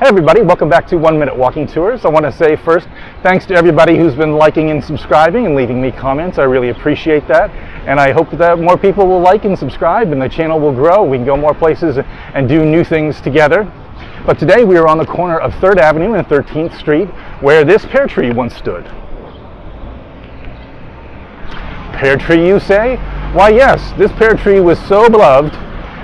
Hey everybody, welcome back to 1 Minute Walking Tours. I want to say first, thanks to everybody who's been liking and subscribing and leaving me comments. I really appreciate that. And I hope that more people will like and subscribe and the channel will grow. We can go more places and do new things together. But today we are on the corner of 3rd Avenue and 13th Street where this pear tree once stood. Pear tree, you say? Why yes, this pear tree was so beloved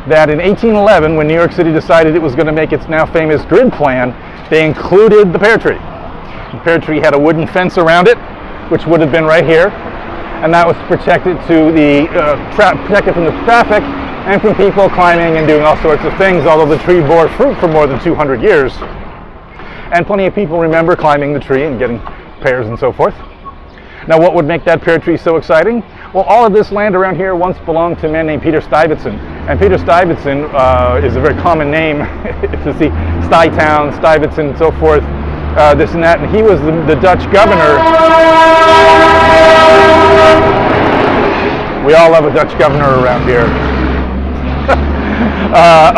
that in 1811, when New York City decided it was going to make its now famous grid plan, they included the pear tree. The pear tree had a wooden fence around it, which would have been right here, and that was protected from the traffic and from people climbing and doing all sorts of things, although the tree bore fruit for more than 200 years. And plenty of people remember climbing the tree and getting pears and so forth. Now, what would make that pear tree so exciting? Well, all of this land around here once belonged to a man named Peter Stuyvesant. And Peter Stuyvesant is a very common name to see Stuytown, Stuyvesant, and so forth, this and that. And he was the Dutch governor. We all love a Dutch governor around here.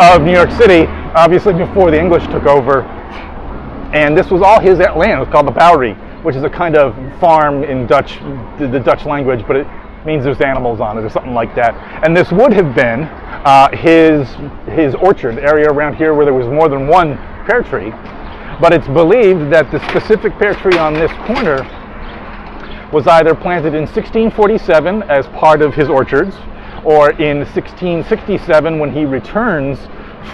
Of New York City, obviously before the English took over. And this was all his land. It was called the Bowery, which is a kind of farm in the Dutch language, but it means there's animals on it or something like that. And this would have been his orchard area around here where there was more than one pear tree. But it's believed that the specific pear tree on this corner was either planted in 1647 as part of his orchards, or in 1667 when he returns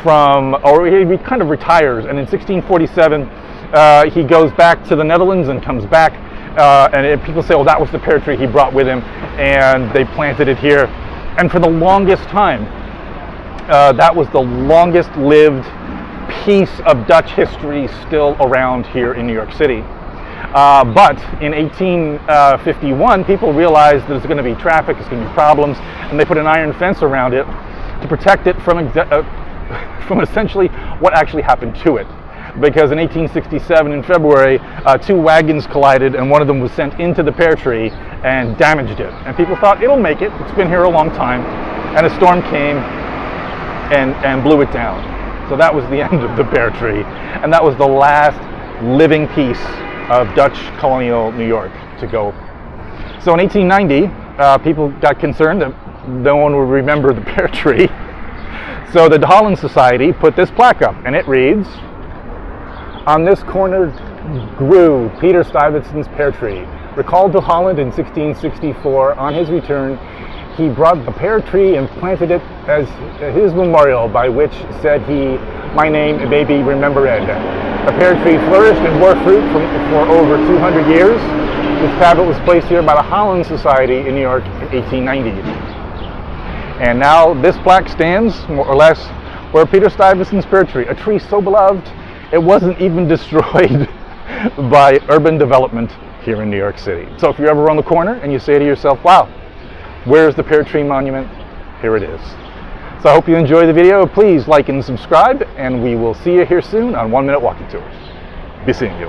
or he kind of retires, and in 1647 he goes back to the Netherlands and comes back, and people say, well, that was the pear tree he brought with him, and they planted it here. And for the longest time, that was the longest lived piece of Dutch history still around here in New York City. But in 1851, people realized that there's going to be traffic, there's going to be problems, and they put an iron fence around it to protect it from essentially what actually happened to it. Because in 1867, in February, two wagons collided, and one of them was sent into the pear tree and damaged it. And people thought, it'll make it, it's been here a long time. And a storm came and blew it down. So that was the end of the pear tree. And that was the last living piece of Dutch colonial New York to go. So in 1890, people got concerned that no one would remember the pear tree. So the Holland Society put this plaque up, and it reads, "On this corner grew Peter Stuyvesant's pear tree. Recalled to Holland in 1664, on his return, he brought the pear tree and planted it as his memorial, by which, said he, my name may be remembered. The pear tree flourished and bore fruit for over 200 years. This tablet was placed here by the Holland Society in New York in 1890. And now this plaque stands, more or less, where Peter Stuyvesant's pear tree, a tree so beloved, it wasn't even destroyed by urban development here in New York City. So if you're ever on the corner and you say to yourself, wow, where's the pear tree monument? Here it is. So I hope you enjoy the video. Please like and subscribe, and we will see you here soon on 1 Minute Walking Tours. Be seeing you.